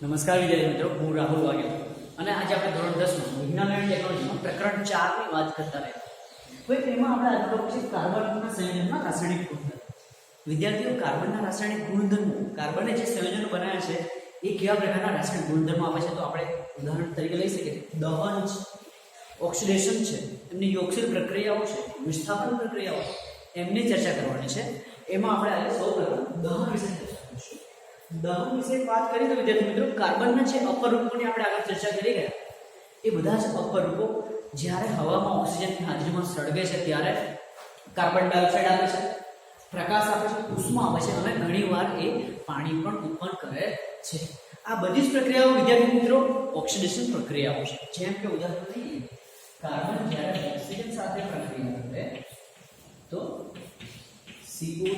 નમસ્કાર વિદ્યાર્થી મિત્રો, હું રાહુલ વાઘેલા અને આજે આપણે ધોરણ 10 માં વિજ્ઞાન અને ટેકનોલોજીમાં પ્રકરણ 4 ની વાત કરતા રહ્યા. તો તેમાં આપણે આજે ટોપિક છે કાર્બનના સંયોજનના રાસાયણિક ગુણધર્મો. વિદ્યાર્થીઓ, કાર્બનના રાસાયણિક ગુણધર્મો, કાર્બને જે સંયોજનો બનાવ્યા છે એ કેવા પ્રકારના રાસાયણિક ગુણધર્મો આપે છે, તો આપણે ઉદાહરણ તરીકે લઈ શકીએ. દહન છે, ઓક્સિડેશન છે, એમની યોગશીલ પ્રક્રિયાઓ છે, વિસ્થાપન પ્રક્રિયાઓ, એમની ચર્ચા કરવાની છે. એમાં આપણે આજે સૌપ્રથમ દહન વિશે ચર્ચા કરીશું. દહન વિશે વાત કરીએ તો વિદ્યાર્થી મિત્રો, કાર્બનના જે અપરૂપોની આપણે આગળ ચર્ચા કરી ગયા, એ બધા જ અપરૂપો જ્યારે હવામાં ઓક્સિજનની હાજરીમાં સળગે છે ત્યારે કાર્બન ડાયોક્સાઇડ આપે છે, પ્રકાશ આપે છે, ઉષ્મા આપે છે અને ઘણીવાર એ પાણી પણ ઉત્પન્ન કરે છે. આ બધી જ પ્રક્રિયાઓ વિદ્યાર્થી મિત્રો ઓક્સિડેશન પ્રક્રિયાઓ છે. જેમ કે ઉદાહરણ લઈએ, કાર્બન જ્યારે ઓક્સિજન સાથે પ્રક્રિયા કરે તો CO2+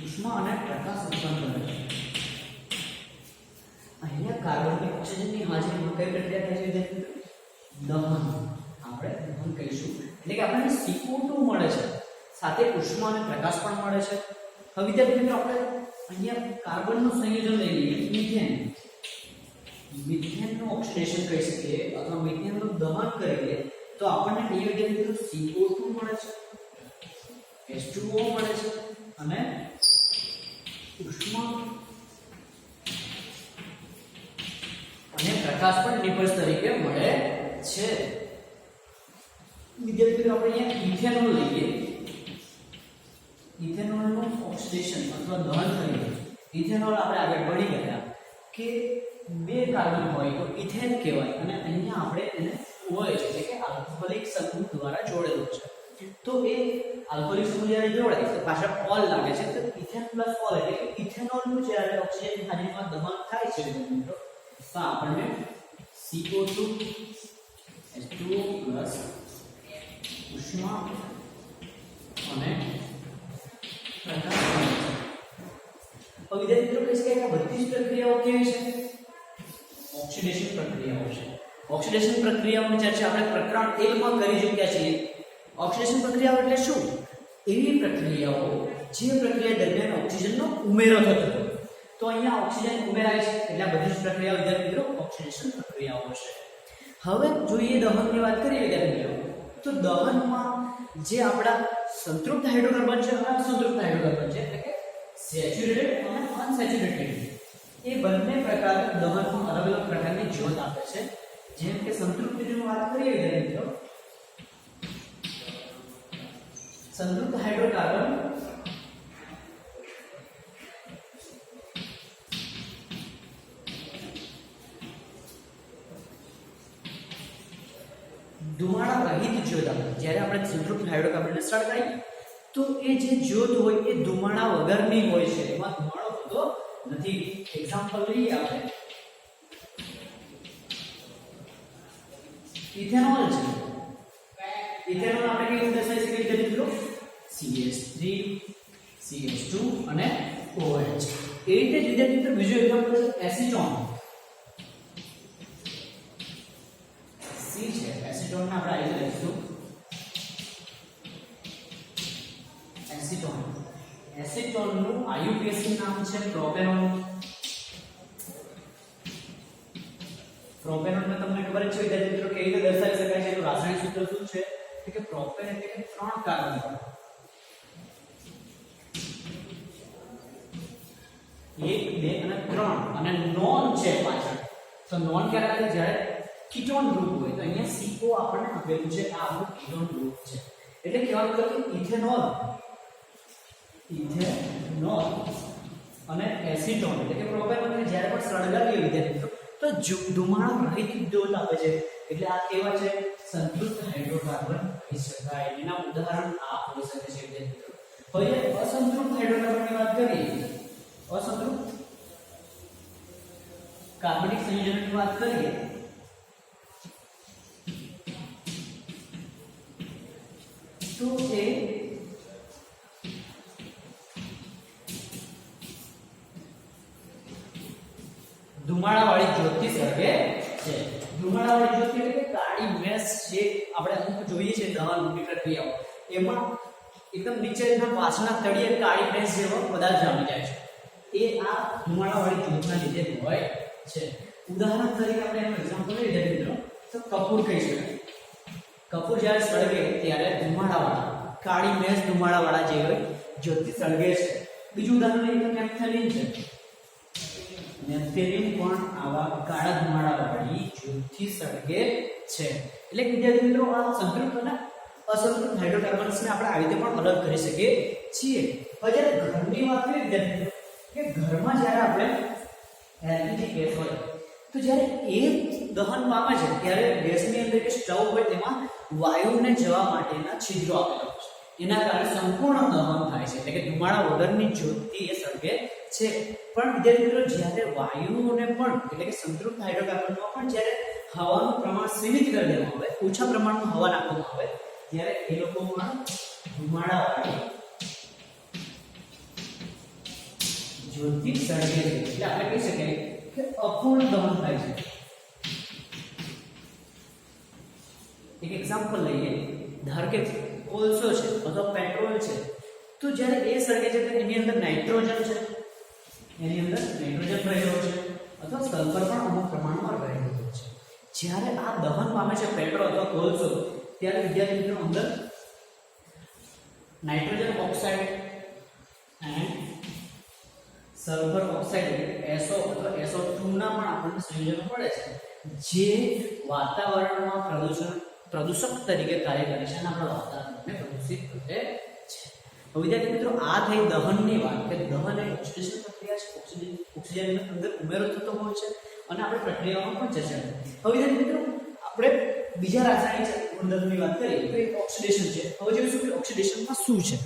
ઉષ્મા અને પ્રકાશ ઉત્પન્ન કરે છે. અહીંયા કાર્બનની ઓક્સિજનની હાજરીમાં કઈ પ્રક્રિયા થાય છે? દહન. આપણે દહન કહીશું. એટલે કે આપણને CO2 મળે છે, સાથે ઉષ્મા અને પ્રકાશ પણ મળે છે. હવે વિદ્યાર્થી મિત્રો, આપણે અહીંયા કાર્બનનું સંયોજન લઈ લઈએ, મિથેન. મિથેનનું ઓક્સિડેશન કહી શકીએ અથવા મિથેનનું દહન કરીએ તો આપણને કઈ વિદ્યાર્થી મિત્રો CO2 મળે છે, H2O મળે છે અને ઉષ્મા અને પ્રકાશ પણ નિપજ તરીકે મળે છે. વિદ્યાર્થી મિત્રો, આપણે અહીંયા ઇથેનોલ લઈએ. ઇથેનોલનું ઓક્સિડેશન અથવા દહન કરીએ. ઇથેનોલ આપણે આગળ ભણી ગયા કે બે કાર્બન હોય તો ઇથેન કહેવાય અને અહીંયા આપણે એને OH એટલે કે આલ્કોહોલિક સમૂહ દ્વારા જોડેલું છે. તો એ આલ્કોહોલિક સમૂહ જ્યારે જોડાય તો પાછળ ઓલ લાગે છે. તો ઇથેન પ્લસ ઓલ એટલે કે ઇથેનોલનું જ્યારે ઓક્સિજનની હાજરીમાં દહન થાય છે મિત્રો, તો આપણને CO2 H2O પ્લસ ઉષ્મા અને પ્રકાશ મળે છે. હવે વિદ્યાર્થી મિત્રો કહી શકાય કે બધી જ પ્રક્રિયાઓ કેવી છે? ઓક્સિડેશન પ્રક્રિયાઓ છે. ઓક્સિડેશન પ્રક્રિયાઓની ચર્ચા આપણે પ્રકરણ 1 માં કરી ચૂક્યા છીએ. ઓક્સિડેશન પ્રક્રિયાઓ એટલે શું? એવી પ્રક્રિયાઓ જે પ્રક્રિયા દરમિયાન ઓક્સિજનનો ઉમેરો થતો હોય. તો અહીંયા ઓક્સિજન ઉમેરાય છે એટલે આ બધી જ પ્રક્રિયાઓ વિદ્યાર્થી મિત્રો ઓક્સિડેશન પ્રક્રિયાઓ છે. હવે જોઈએ દહનની વાત કરીએ વિદ્યાર્થી મિત્રો, તો દહનમાં જે આપણા સંતૃપ્ત હાઇડ્રોકાર્બન છે અને અસંતૃપ્ત હાઇડ્રોકાર્બન છે એટલે કે સેચ્યુરેટેડ અને અનસેચ્યુરેટેડ, એ બંને પ્રકાર દહનમાં અલગ અલગ પ્રકારની જ્યોત આપે છે. જેમ કે સંતૃપ્તિની વાત કરીએ વિદ્યાર્થી મિત્રો, સંતૃપ્ત હાઇડ્રોકાર્બન ધુમાડા રહિત જ્યોત આપે. જ્યારે આપણે સંતૃપ્ત હાઇડ્રોકાર્બનને સળગાવીએ તો એ જે જ્યોત હોય એ ધુમાડા વગરની હોય છે, એમાં ધુમાડો થતો નથી. એક્ઝામ્પલ લઈએ આપણે, ઇથેનોલ છે. ઇથેનોલ આપણે કેવી રીતે દર્શાવી શકીએ વિદ્યાર્થી મિત્રો? CH3 CH2 અને OH. એ રીતે જ વિદ્યાર્થી મિત્રો બીજું એક્ઝામ્પલ છે એસિટોન. C છે, એસિટોન ને આપણે આવી લઈશું એસિટોન. એસિટોન નું IUPAC નામ છે પ્રોપેનોન. પ્રોપેનોન ને તમને ખબર છે વિદ્યાર્થી મિત્રો કેવી રીતે દર્શાવી શકાય છે? એનું રાસાયણિક સૂત્ર શું છે? કે પ્રોપેન એટલે કે 3 કાર્બન, 1 2 અને 3 અને નોન છે પાછળ. તો નોન ક્યારે આવે? જ્યારે કીટોન ગ્રુપ હોય. તો અહીંયા CO આપણને આપેલું છે, આ આપણું કીટોન ગ્રુપ છે. એટલે કહેવાનો મતલબ કે ઇથેનોલ અને એસિટોન એટલે કે પ્રોપેનોન જ્યારે પણ સળગાવીએ વિદ્યાર્થી મિત્રો તો ધુમાડા રહિત જ્યોત આપે છે. એટલે આ કેવા છે? સંતૃપ્ત હાઇડ્રોકાર્બન કહી શકાય. એના ઉદાહરણ આ હોઈ શકે છે વિદ્યાર્થી મિત્રો. હવે અસંતૃપ્ત હાઇડ્રોકાર્બનની વાત કરીએ, અસંતૃપ્ત કાર્બનિક સંયોજનની વાત કરીએ તો એ ધુમાડાવાળી જ્યોતથી સળગે છે. ધુમાડાવાળી જ્યોત એટલે કે કાળી મેસ જે આપણે અમુક જોઈએ છે દહન પ્રક્રિયાઓ, એમાં એકદમ નીચેના પાછળના તળિયે કાળી ભેંસ જેવો પદાર્થ જામી જાય છે એ આ ધુમાડાવાળી જ્યોતના લીધે હોય છે ઉદાહરણ તરીકે આપણે એનું એક્ઝામ્પલ લઈ લઈએ મિત્રો તો કપૂર કહી શકાય કપૂર જ્યારે સળગે ત્યારે ધુમાડાવાળા કાળી ભેંસ ધુમાડાવાળા જે હોય જ્યોતથી સળગે છે બીજું ઉદાહરણ લઈએ તો નેપ્થેલિન છે નેપ્થેલિન પણ આવા કાળા ધુમાડાવાળી જ્યોતથી સળગે છે એટલે વિદ્યાર્થી મિત્રો આ સંતૃપ્ત અને અસંતૃપ્ત હાઇડ્રોકાર્બન્સને આપણે આવી રીતે પણ અલગ કરી શકીએ છીએ હવે જ્યારે ઘરની વાત કરીએ વિદ્યાર્થી કે ઘરમાં જ્યારે આપણે એલપીજી ગેસ હોય તો જ્યારે એ દહન પામે છે ત્યારે ગેસની અંદર કે સ્ટવ હોય તેમાં વાયુને જવા માટેના છિદ્રો આપેલા હોય છે એના કારણે સંપૂર્ણ દહન થાય છે એટલે કે ધુમાડા વગરની જ્યોતથી એ સળગે છે પણ વિદ્યાર્થી મિત્રો જ્યારે વાયુઓને પણ એટલે કે સંતૃપ્ત હાઇડ્રોકાર્બનમાં પણ જ્યારે હવાનું પ્રમાણ સીમિત કરી દેવામાં આવે ઓછા પ્રમાણમાં હવા નાખવામાં આવે ત્યારે એ લોકોમાં ધુમાડાવાળી જ્યોતિ સળગે છે એટલે આપણે કહી શકીએ કે અપૂર્ણ દહન થાય છે એક એક્ઝામ્પલ લઈએ ધારો કે કોલસો છે અથવા પેટ્રોલ છે તો જ્યારે એ સળગે છે તો એની અંદર નાઇટ્રોજન છે એની અંદર નાઇટ્રોજન રહેલો છે અથવા સલ્ફર પણ અમુક પ્રમાણમાં રહેલો છે જ્યારે આ દહન પામે છે પેટ્રોલ અથવા કોલસો ત્યારે વિદ્યાર્થી મિત્રો અંદર nitrogen oxide and sulphur oxide SO અથવા SO2 ના પણ આપણને સંયોજનો મળે છે જે વાતાવરણમાં પ્રદૂષક તરીકે કાર્ય કરે છે અને આપણા વાતાવરણને પ્રદૂષિત કરે છે વિદ્યાર્થી મિત્રો આ થઈ દહનની વાત કે દહન એ ઓક્સિડેશન પ્રક્રિયા છે ઓક્સિજન અંદર ઉમેરો થતો હોય છે અને આપણે પ્રક્રિયાઓમાં પણ ચર્ચા કરી હવે વિદ્યાર્થી મિત્રો આપણે બીજા રાસાયણિક ગુણધર્મની વાત કરીએ તો એ ઓક્સિડેશન છે હવે જોઈશું કે ઓક્સિડેશનમાં શું છે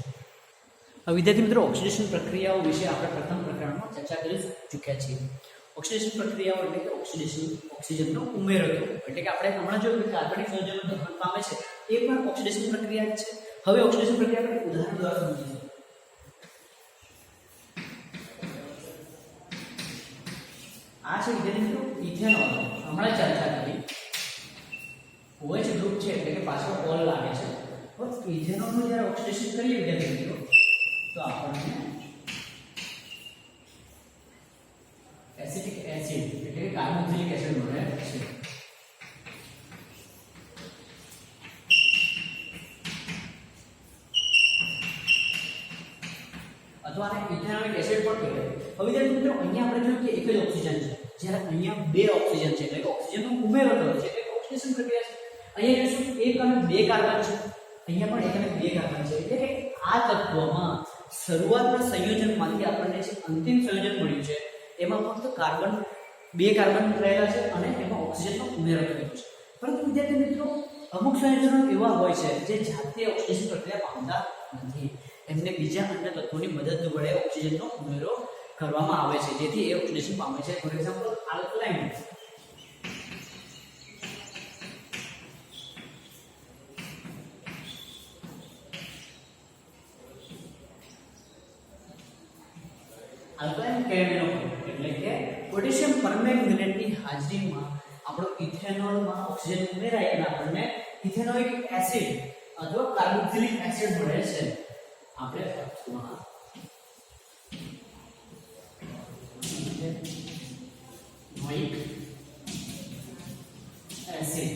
વિદ્યાર્થી મિત્રો ઓક્સિડેશન પ્રક્રિયાઓ વિશે આપણે પ્રથમ પ્રકરણમાં ચર્ચા કરી ચૂક્યા છીએ ઓક્સિડેશન પ્રક્રિયાઓ એટલે કે ઓક્સિજનનો ઉમેરો થવો એટલે કે આપણે હમણાં જોયું કે કાર્બનિક સંયોજનો દહન પામે છે એ પણ ઓક્સિડેશન પ્રક્રિયા છે હવે ઓક્સિડેશન પ્રક્રિયા આપણે ઉદાહરણ દ્વારા સમજીશું આ છે વિદ્યાર્થી મિત્રો ઇથેનોલ હમણાં ચર્ચા કરી OH ગ્રુપ છે એટલે કે પાછળ ઓલ લાગે છે તો ઇથેનોલનું જ્યારે ઓક્સિડેશન કરીએ વિદ્યાર્થી મિત્રો તો આપણને એસિટિક એસિડ એટલે કે કાર્બોક્સિલિક એસિડ મળે છે અથવા ઇથેનોલિક એસિડ પણ કહેવાય હવે વિદ્યાર્થી મિત્રો અહીંયા આપણે જોયું કે એક જ ઓક્સિજન છે જ્યારે અહીંયા બે ઓક્સિજન છે એટલે કે ઓક્સિજનનો ઉમેરો થયો છે એટલે ઓક્સિડેશન પ્રક્રિયા છે અહીંયા જોઈશું એક અને બે કાર્બન છે અહીંયા પણ એક અને બે કાર્બન છે એટલે કે આ તત્વમાં શરૂઆતના સંયોજનમાંથી આપણને જે અંતિમ સંયોજન મળ્યું છે એમાં ફક્ત કાર્બન બે કાર્બન રહેલા છે અને એમાં ઓક્સિજનનો ઉમેરો થયો છે પરંતુ વિદ્યાર્થી મિત્રો અમુક સંયોજનો એવા હોય છે જે જાતે ઓક્સિડેશન પ્રક્રિયા પામતા નથી એમને બીજા અન્ય તત્વોની મદદ વડે ઓક્સિજનનો ઉમેરો કરવામાં આવે છે જેથી એ ઓક્સિડેશન પામે છે ફોર એક્ઝામ્પલ આલ્કલાઇન આલ્કલાઇન કેમિનો એટલે કે પોટેશિયમ પરમેંગનેટની હાજરીમાં આપણો ઇથેનોલમાં ઓક્સિજન ઉમેરાય અને આપણને ઇથેનોઇક એસિડ અથવા કાર્બોક્સિલિક એસિડ મળે છે આપણે અર્થમાં ઇથેનોઇક એસિડ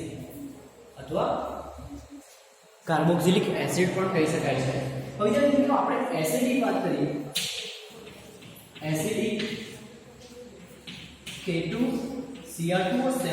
અથવા કાર્બોક્સિલિક એસિડ પણ કહી શકાય છે હવે જ્યારે મિત્રો આપણે એસિડની વાત કરીએ એસિડિક K2Cr2O7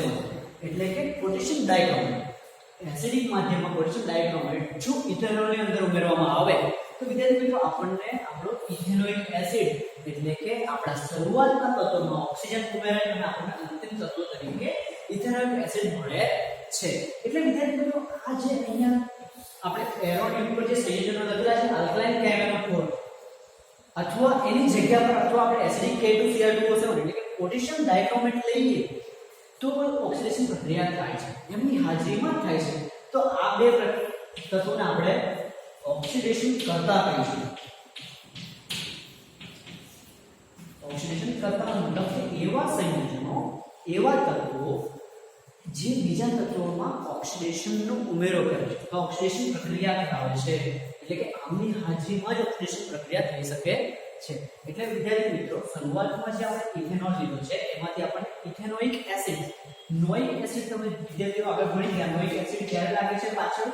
એટલે કે પોટેશિયમ ડાઇક્રોમેટ એસિડિક માધ્યમમાં પોટેશિયમ ડાઇક્રોમેટ જો ઇથેનોલની અંદર ઉમેરવામાં આવે તો વિદ્યાર્થી મિત્રો આપણને આપણો ઇથેનોઇક એસિડ એટલે કે આપણા શરૂઆતના તત્વમાં ઓક્સિજન ઉમેરાય અને આપણને અંતિમ તત્વ તરીકે ઇથેનોઇક એસિડ મળે છે એટલે વિદ્યાર્થી મિત્રો આ જે અહીંયા આપણે એરોની ઉપર જે સંયોજનો લખેલા છે આલ્કલાઇન કેમિનો અથવા એની જગ્યા પર અથવા આપણે એસિડિક K2Cr2O7 એટલે કે પોટેશિયમ ડાઇક્રોમેટ લઈએ તો ઓક્સિડેશન પ્રક્રિયા થાય છે એમની હાજરીમાં થાય છે તો આ બે તત્વોને આપણે ઓક્સિડેશન કરતા કહીશું ઓક્સિડેશન કરતા મતલબ કે એવા સંયોજનો એવા તત્વો જે બીજા તત્વોમાં ઓક્સિડેશનનો ઉમેરો કરે છે તો ઓક્સિડેશન પ્રક્રિયા કરાવે છે એટલે એટલે કે આમની હાજરીમાં જ ઓક્સિડેશન પ્રક્રિયા થઈ શકે છે. એટલે વિદ્યાર્થી મિત્રો શરૂઆતમાં જે આપણે ઇથેનોલ લીધું છે એમાંથી આપણને ઇથેનોઇક એસિડ, નોઇક એસિડ તમે વિદ્યાર્થીઓ આગળ ભણી ગયા, નોઇક એસિડ ક્યારે લાગે છે પાછળ,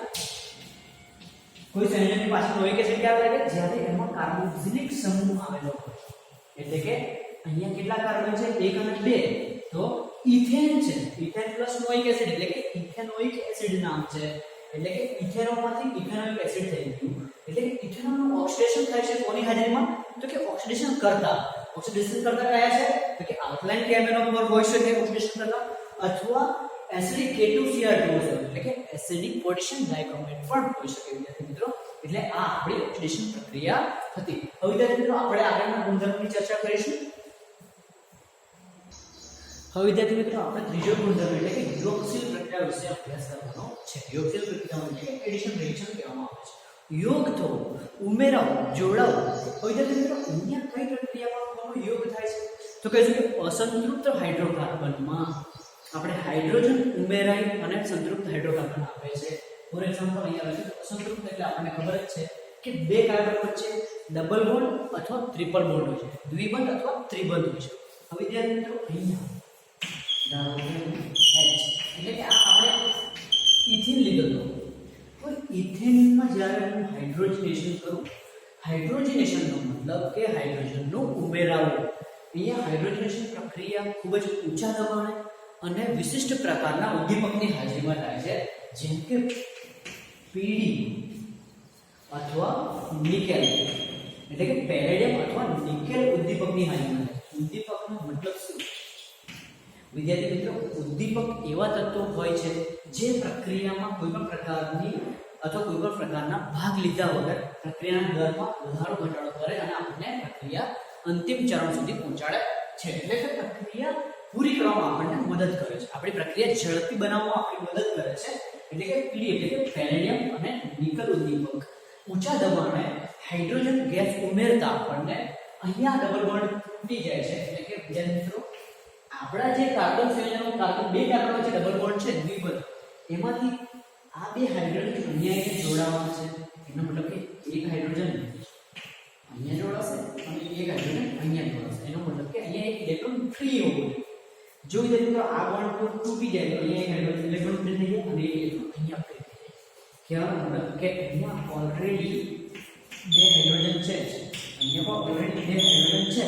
કોઈ સંયોજનની પાછળ નોઇક એસિડ ક્યારે લાગે, જ્યારે એમાં કાર્બોક્સિલિક સમૂહ આવેલો હોય. એટલે કે અહીંયા કેટલા કાર્બન છે, 1 અને 2, તો ઇથેન છે, ઇથેન પ્લસ નોઇક એસિડ એટલે કે ઇથેનોઇક એસિડ નામ છે. એટલે કે ઇથેનોલમાંથી ઇથેનોઇક એસિડ થઈ ગયું. એટલે કે ઇથેનોલનું ઓક્સિડેશન થાય છે કોની હાજરીમાં, તો કે ઓક્સિડેશન કરતા કયા છે, તો કે આલ્કલાઇન કેમેનો પર હોઈ શકે ઓક્સિડેશન કરતા, અથવા એસિડિક K2Cr2 એટલે કે એસિડિક પોટેશિયમ ડાયક્રોમેટ પણ હોઈ શકે વિદ્યાર્થી મિત્રો. એટલે આ આપણી ઓક્સિડેશન પ્રક્રિયા હતી. હવે વિદ્યાર્થી મિત્રો આપણે આગળના ગુણધર્મની ચર્ચા કરીશું. હવે વિદ્યાર્થી મિત્રો આપણે ત્રીજો ગુણધર્મ એટલે કે યોગશીલ પ્રક્રિયા વિશે અભ્યાસ કરવાનો છે. યોગશીલ પ્રક્રિયા એટલે એડિશન રિએક્શન કહેવામાં આવે છે. યોગ થવો, ઉમેરાવો, જોડાવો. હવે વિદ્યાર્થી મિત્રો અહીંયા કઈ પ્રક્રિયામાં યોગ થાય છે, તો કહીશું કે અસંતૃપ્ત હાઇડ્રોકાર્બનમાં આપણે હાઇડ્રોજન ઉમેરાઈ અને સંતૃપ્ત હાઇડ્રોકાર્બન આપે છે. ફોર એક્ઝામ્પલ અહીંયા લખીએ તો અસંતૃપ્ત એટલે આપણને ખબર જ છે કે બે કાર્બન વચ્ચે ડબલ બોન્ડ અથવા ટ્રિપલ બોન્ડ હોય છે, દ્વિબંધ અથવા ત્રિબંધ હોય છે. હવે વિદ્યાર્થી મિત્રો અહીંયા એટલે કે આ આપણે ઇથિન લીધો હતો, તો ઇથિનમાં જ્યારે હું હાઇડ્રોજનેશન કરું, હાઇડ્રોજનેશનનો મતલબ કે હાઇડ્રોજનનો ઉમેરાવો. અહીંયા હાઇડ્રોજનેશન પ્રક્રિયા ખૂબ જ ઊંચા દબાણે અને વિશિષ્ટ પ્રકારના ઉદ્દીપકની હાજરીમાં થાય છે, જેમ કે પીડી અથવા નિકેલ એટલે કે પેલેડિયમ અથવા નિકેલ ઉદ્દીપકની હાજરીમાં થાય. ઉદ્દીપકનો મતલબ શું વિદ્યાર્થી મિત્રો, ઉદ્દીપક એવા તત્વો હોય છે જે પ્રક્રિયામાં કોઈ પણ પ્રકારની અથવા કોઈ પણ પ્રકારના ભાગ લીધા વગર પ્રક્રિયાના દરમાં વધારો ઘટાડો કરે અને આપણને પ્રક્રિયા અંતિમ ચરણ સુધી પહોંચાડે છે. એટલે કે પ્રક્રિયા પૂરી કરવામાં આપણને મદદ કરે છે, આપણી પ્રક્રિયા ઝડપી બનાવવામાં આપણી મદદ કરે છે. એટલે કે પીડી એટલે કે પેલેડિયમ અને નિકલ ઉદ્દીપક ઊંચા દબાણે હાઇડ્રોજન ગેસ ઉમેરતા આપણને અહીંયા ડબલ બોન્ડ તૂટી જાય છે. એટલે કે વિદ્યાર્થી મિત્રો આપણા જે કાર્બન સંયોજનો બે કાર્બન વચ્ચે ડબલ બોન્ડ છે દ્વિબંધ, એમાંથી આ બે હાઇડ્રોજન અહીંયા જોડાવાના છે. એનો મતલબ કે એક હાઇડ્રોજન અહીંયા જોડાશે અને એક હાઇડ્રોજન અહીંયા જોડાશે. એનો મતલબ કે અહીંયા એક ઇલેક્ટ્રોન ફ્રી હોવો જોઈએ. જો વિદ્યાર્થી મિત્રો આ બોન્ડ તૂટી જાય તો અહીંયા એક હાઇડ્રોજન ઇલેક્ટ્રોન ફ્રી થઈ જાય અને એક ઇલેક્ટ્રોન અહીંયા ફ્રી થઈ જાય. કહેવાનો મતલબ કે અહીંયા ઓલરેડી બે હાઇડ્રોજન છે, અહીંયા પણ ઓલરેડી બે હાઇડ્રોજન છે.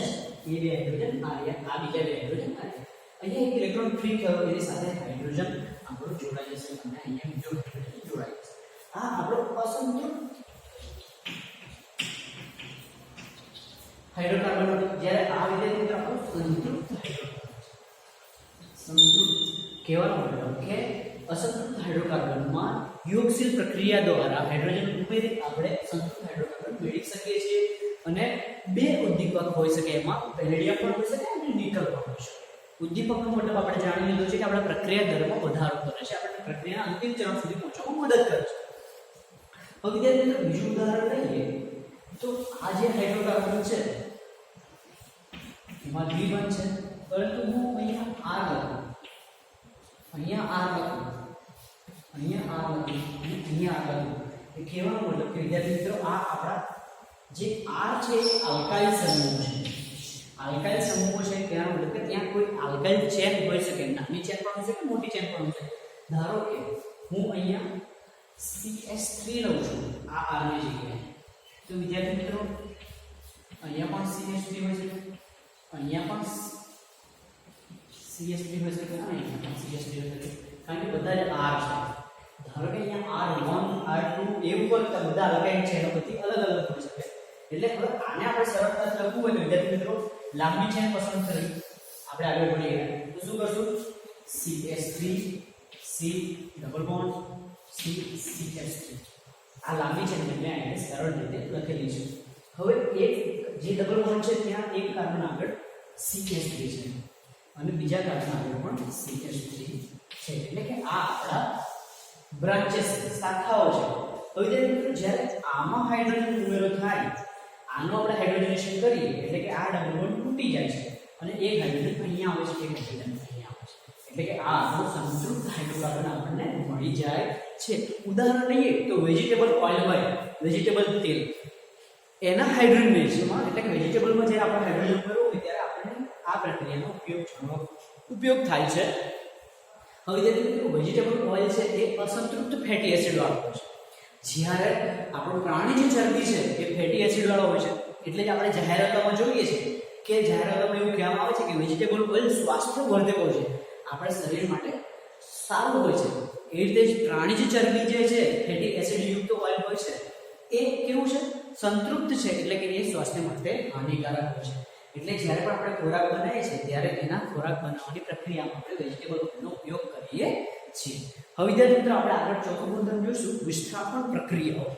એ બે હાઇડ્રોજન આ બીજા બે હાઇડ્રોજન અહીંયા એક ઇલેક્ટ્રોન ફ્રી થયો, એની સાથે હાઇડ્રોજન આપણો જોડાઈ જશે અને અહીંયા બીજો હાઇડ્રોજન જોડાઈ જશે. આ આપણો અસંતૃપ્ત હાઇડ્રોકાર્બન હતો, જ્યારે આ વિદ્યાર્થી મિત્રો આપણો સંતૃપ્ત હાઇડ્રોકાર્બન. સંતૃપ્ત કહેવાનો મતલબ કે અસંતૃપ્ત હાઇડ્રોકાર્બનમાં યોગશીલ પ્રક્રિયા દ્વારા હાઇડ્રોજન ઉમેરી આપણે સંતૃપ્ત હાઇડ્રોકાર્બન મેળવી શકીએ છીએ. અને બે ઉદ્દીપક હોઈ શકે, એમાં પેલેડિયમ પણ હોઈ શકે અને નિકલ પણ હોઈ શકે. ઉદ્દીપકનો મતલબ આપણે જાણી લીધો છે કે આપણે પ્રક્રિયા દરમાં વધારો કરે છે, આપણે પ્રક્રિયાના અંતિમ ચરણ સુધી પહોંચવામાં મદદ કરે છે. હવે વિદ્યાર્થી બીજું ઉદાહરણ લઈએ તો આ જે હાઇડ્રોકાર્બન છે એમાં દ્વિબંધ છે, પરંતુ હું અહીંયા R લખું, અહીંયા R લખું, અહીંયા R લખું અને અહીંયા R લખું. એ કહેવાનો મતલબ કે વિદ્યાર્થી મિત્રો આ આપણા જે R છે એ આલ્કાઇલ સમૂહ છે. આલ્કાઇલ સમૂહો છે કહેવાનો મતલબ કે ત્યાં કોઈ આલ્કાઇલ ચેન હોઈ શકે, નાની ચેન પણ હોઈ શકે, મોટી ચેન પણ હોઈ શકે. ધારો કે હું અહીંયા CH3 લઉં છું આ R ની જગ્યાએ, તો વિદ્યાર્થી મિત્રો અહીંયા પણ CH3 હોઈ શકે, અહીંયા પણ CH3 હોઈ શકે અને અહીંયા પણ CH3 હોઈ શકે, કારણ કે બધા જ R છે. ધારો કે અહીંયા R1 R2 એવું કરતા બધા આલ્કાઇલ ચેનો બધી અલગ અલગ હોઈ શકે. એટલે હવે આને આપણે સરળતાથી લખવું હોય તો વિદ્યાર્થી મિત્રો લાંબી ચેન પસંદ કરી આપણે આગળ વધી ગયા તો શું કરશું, CH3 C double bond C CH3. આ લાંબી ચેન મેં અહીંયા સરળ રીતે લખેલી છે. હવે એક જે ડબલ બોન્ડ છે ત્યાં એક કાર્બન આગળ CH3 છે અને બીજા કાર્બન આગળ પણ CH3 છે. એટલે કે આ આપણા બ્રાન્ચેસ શાખાઓ છે. હવે જ્યારે આમાં હાઇડ્રોજન ઉમેરો થાય, આનો આપણે હાઇડ્રોજનેશન કરીએ એટલે કે આ ડબલ બોન્ડ તૂટી જાય છે અને એક હાઇડ્રોજન અહીંયા આવે છે, એક હાઇડ્રોજન અહીંયા આવે છે. એટલે કે આ આપણું સંતૃપ્ત હાઇડ્રોકાર્બન આપણને મળી જાય છે. ઉદાહરણ લઈએ તો વેજીટેબલ ઓઇલ હોય, વેજીટેબલ તેલ, એના હાઇડ્રોજન રેશિયોમાં એટલે કે વેજીટેબલમાં જ્યારે આપણે હાઇડ્રોજન ઉમેરવું હોય ત્યારે આપણને આ પ્રક્રિયાનો ઉપયોગ થાય છે. હવે જે વેજીટેબલ ઓઇલ છે એ અસંતૃપ્ત ફેટી એસિડ વાળો હોય છે, જ્યારે આપણું પ્રાણી જે ચરબી છે એ ફેટી એસિડ વાળો હોય છે. એટલે જ આપણે જાહેરાતોમાં જોઈએ છીએ કે જાહેરાતોમાં એવું કહેવામાં આવે છે કે વેજીટેબલ ઓઇલ સ્વાસ્થ્યવર્ધક હોય છે, આપણા શરીર માટે સારું હોય છે. એ રીતે જ પ્રાણી જે ચરબી જે છે ફેટી એસિડ યુક્ત ઓઇલ હોય છે એ કેવું છે? સંતૃપ્ત છે, એટલે કે એ સ્વાસ્થ્ય માટે હાનિકારક હોય છે. એટલે જ્યારે પણ આપણે ખોરાક બનાવીએ છીએ ત્યારે એના ખોરાક બનાવવાની પ્રક્રિયામાં આપણે વેજીટેબલ ઓઇલનો ઉપયોગ કરીએ છીએ. હવે વિદ્યાર્થી મિત્રો આપણે આગળ ચોથું ગુણધર્મ જોઈશું, વિસ્થાપન પ્રક્રિયાઓ.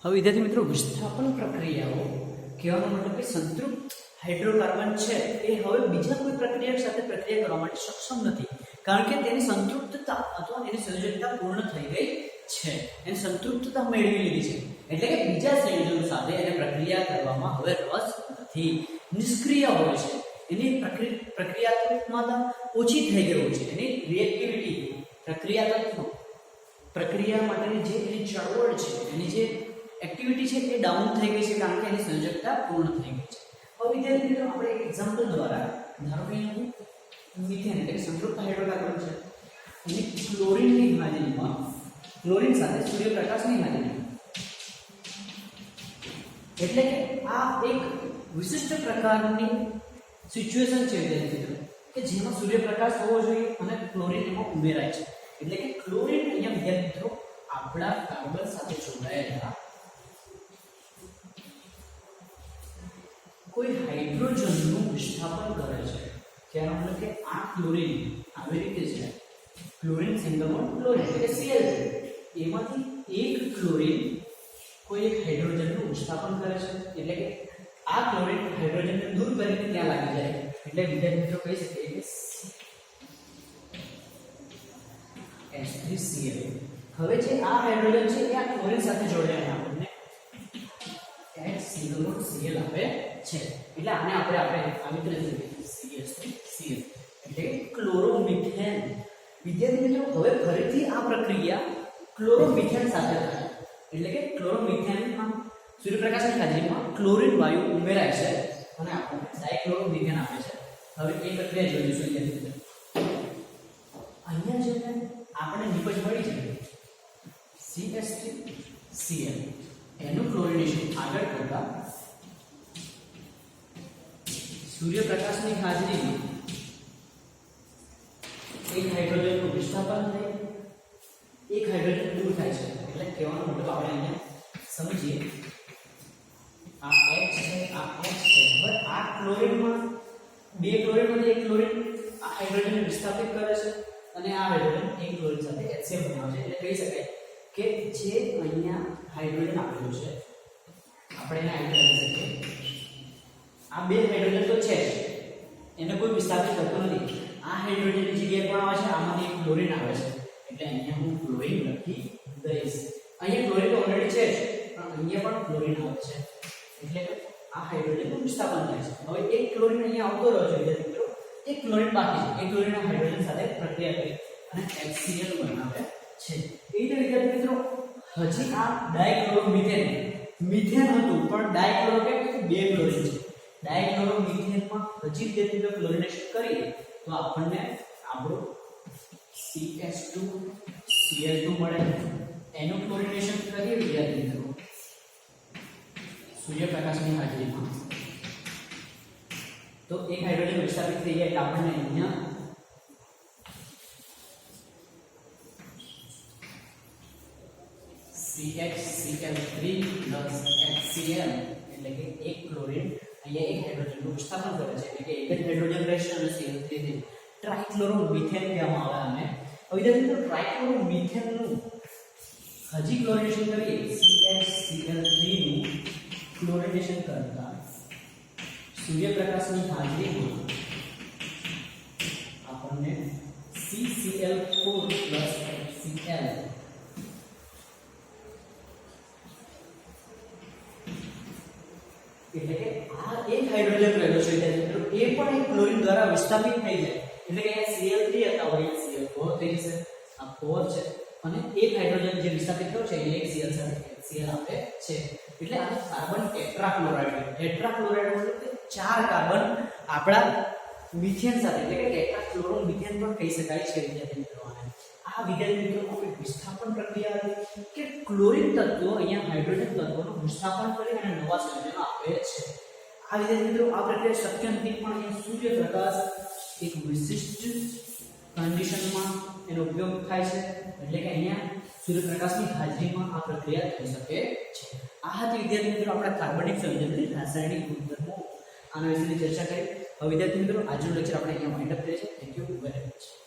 હવે વિદ્યાર્થી મિત્રો વિસ્થાપન પ્રક્રિયાઓ કહેવાનો મતલબ કે સંતૃપ્ત હાઇડ્રોકાર્બન છે એ હવે બીજા કોઈ પ્રક્રિયા સાથે પ્રક્રિયા કરવા માટે સક્ષમ નથી, કારણ કે તેની સંતૃપ્તતા અથવા એની સંયોજકતા પૂર્ણ થઈ ગઈ છે, એની સંતૃપ્તતા મેળવી લીધી છે. એટલે કે બીજા સંયોજનો સાથે એને પ્રક્રિયા કરવામાં હવે રસ નથી, નિષ્ક્રિય હોય છે, એની પ્રક્રિયાત્મકતા ઓછી થઈ ગઈ હોય છે, એની રિએક્ટિવિટી પ્રક્રિયા માટેની જે એની ચળવળ છે, એની જે એક્ટિવિટી છે એ ડાઉન થઈ ગઈ છે, કારણ કે એની સંયોજકતા પૂર્ણ થઈ ગઈ છે. હવે વિદ્યાર્થી મિત્રો આપણે એક એક્ઝામ્પલ દ્વારા ધારો કે મિથેન એટલે કે સંતૃપ્ત હાઇડ્રોકાર્બન છે, એની ક્લોરીનની હાજરીમાં, ક્લોરીન સાથે સૂર્યપ્રકાશની હાજરીમાં, એટલે કે આ એક વિશિષ્ટ પ્રકારની સિચ્યુએશન છે વિદ્યાર્થી મિત્રો કે જેમાં સૂર્યપ્રકાશ હોવો જોઈએ અને ક્લોરીન એમાં ઉમેરાય છે. એટલે કે ક્લોરીન અહીંયા વિદ્યાર્થી મિત્રો આપણા કાર્બન સાથે જોડાયેલા કોઈ હાઇડ્રોજનનું વિસ્થાપન કરે છે. તેનો મતલબ કે આ ક્લોરીન આવી રીતે છે, ક્લોરીન સિંગલ બોન્ડ ક્લોરીન એટલે કે Cl એમાંથી એક ક્લોરીન કોઈ એક હાઇડ્રોજનનું વિસ્થાપન કરે છે. એટલે કે આ ક્લોરીન હાઇડ્રોજનને દૂર કરીને ત્યાં લાગી જાય, એટલે વિદ્યાર્થી મિત્રો કહી શકીએ કે H3Cl. હવે જે આ હાઇડ્રોજન છે એ આ ક્લોરીન સાથે જોડાઈને આપણને HCl આપે છે. એટલે આને આપણે આવી રીતે CH3Cl એટલે ક્લોરોમિથેન. વિદ્યાર્થી મિત્રો હવે ફરીથી આ પ્રક્રિયા ક્લોરોમિથેન સાથે થાય, એટલે કે ક્લોરોમિથેનમાં સૂર્યપ્રકાશની હાજરીમાં ક્લોરીન વાયુ ઉમેરાય છે અને આપણને ડાયક્લોરોમિથેન આપે છે. હવે એ પ્રક્રિયા જોઈશું વિદ્યાર્થી મિત્રો. અહીંયા જે આપણે નિપજ મળી છે CH3Cl, એનું ક્લોરિનેશન આગળ કરતા સૂર્યપ્રકાશની હાજરીમાં એક હાઇડ્રોજનનું વિસ્થાપન થાય, એક હાઇડ્રોજન દૂર થાય છે. એટલે કહેવાનો મતલબ આપણે અહીંયા સમજીએ, આ H છે, આ H છે. હવે આ ક્લોરીનમાં બે ક્લોરીનમાંથી એક ક્લોરીન આ હાઇડ્રોજનને વિસ્થાપિત કરે છે અને આ હાઇડ્રોજન એક ક્લોરીન સાથે HCl બનાવે છે. એટલે કહી શકાય કે જે અહીંયા હાઇડ્રોજન આપેલું છે આપણે એને હાઇડ્રોજન લખી શકીએ. આ બે હાઇડ્રોજન તો છે એને કોઈ વિસ્થાપિત કરતો નથી. આ હાઇડ્રોજનની જગ્યાએ પણ આવે છે, આમાંથી એક ક્લોરીન આવે છે, એટલે અહીંયા હું ક્લોરીન લખી દઈશ. અહીંયા ક્લોરીન તો ઓલરેડી છે પણ અહીંયા પણ ક્લોરીન આવે છે, એટલે આ હાઇડ્રોજનનું વિસ્થાપન થાય છે. હવે એક ક્લોરીન અહીંયા આવતો રહ્યો છે વિદ્યાર્થી મિત્રો, એક ક્લોરીન બાકી છે. એક ક્લોરીન હાઇડ્રોજન સાથે પ્રક્રિયા કરી અને HCl બનાવે છે. એ રીતે વિદ્યાર્થી મિત્રો હજી આ ડાયક્લોરોમિથેન, મિથેન હતું પણ ડાયક્લોરો કે બે ક્લોરીન છે. ડાયક્લોરોમિથેનમાં હજી વિદ્યાર્થી મિત્રો ક્લોરિનેશન કરીએ તો આપણને આપણું CH2Cl2 મળે. એનું ક્લોરિનેશન કરીએ વિદ્યાર્થી મિત્રો સૂર્યપ્રકાશની હાજરીમાં તો એક હાઇડ્રોજન વિસ્થાપિત થઈ જાય એટલે આપણને અહીંયા CHCl3 HCl એટલે કે એક ક્લોરીન અહીંયા એક હાઇડ્રોજનનું વિસ્થાપન કરે છે, એટલે કે એક જ હાઇડ્રોજન રહેશે અને Cl3 થી ટ્રાઇક્લોરોમિથેન કહેવામાં આવે. આને હવે વિદ્યાર્થી મિત્રો ટ્રાઇક્લોરોમિથેનનું હજી ક્લોરિનેશન કરીએ CHCl3 નું ક્લોરિનેશન કરતા સૂર્યપ્રકાશની હાજરીમાં આપણને CCl4 HCl એટલે કે આ એક હાઇડ્રોજન રહેલો છે એ પણ એક ક્લોરીન દ્વારા વિસ્થાપિત થઈ જાય એટલે કે અહીંયા Cl3 હતા હવે Cl4 થઈ જશે આ 4 છે અને એક હાઇડ્રોજન જે વિસ્થાપિત થયો છે એટલે એક Cl સાથે Cl આપે છે એટલે આ કાર્બન ટેટ્રાક્લોરાઇડ એટલે કે 4 કાર્બન આપણા મિથેન સાથે એટલે કે ટેટ્રાક્લોરો મિથેન પણ કહી શકાય છે વિદ્યાર્થી મિત્રો આ વિદ્યાર્થી મિત્રો આપણે વિસ્થાપન પ્રક્રિયા હતી કે ક્લોરીન તત્વો અહીંયા હાઇડ્રોજન તત્વોનું વિસ્થાપન કરી અને નવા સંયોજનો આપે છે આ વિદ્યાર્થી મિત્રો આ પ્રક્રિયા શક્ય નથી પણ અહીંયા સૂર્યપ્રકાશ એક વિશિષ્ટ કન્ડિશનમાં એનો ઉપયોગ થાય છે એટલે કે અહીંયા સૂર્યપ્રકાશની હાજરીમાં આ પ્રક્રિયા થઈ શકે છે આ હતી વિદ્યાર્થી મિત્રો આપણા કાર્બનિક સંયોજનની રાસાયણિક ગુણધર્મો આના વિશેની ચર્ચા કરી હવે વિદ્યાર્થી મિત્રો આજનું લેક્ચર આપણે અહીંયા વાઇન્ડ અપ કરીએ છીએ થેન્ક યુ વેરી મચ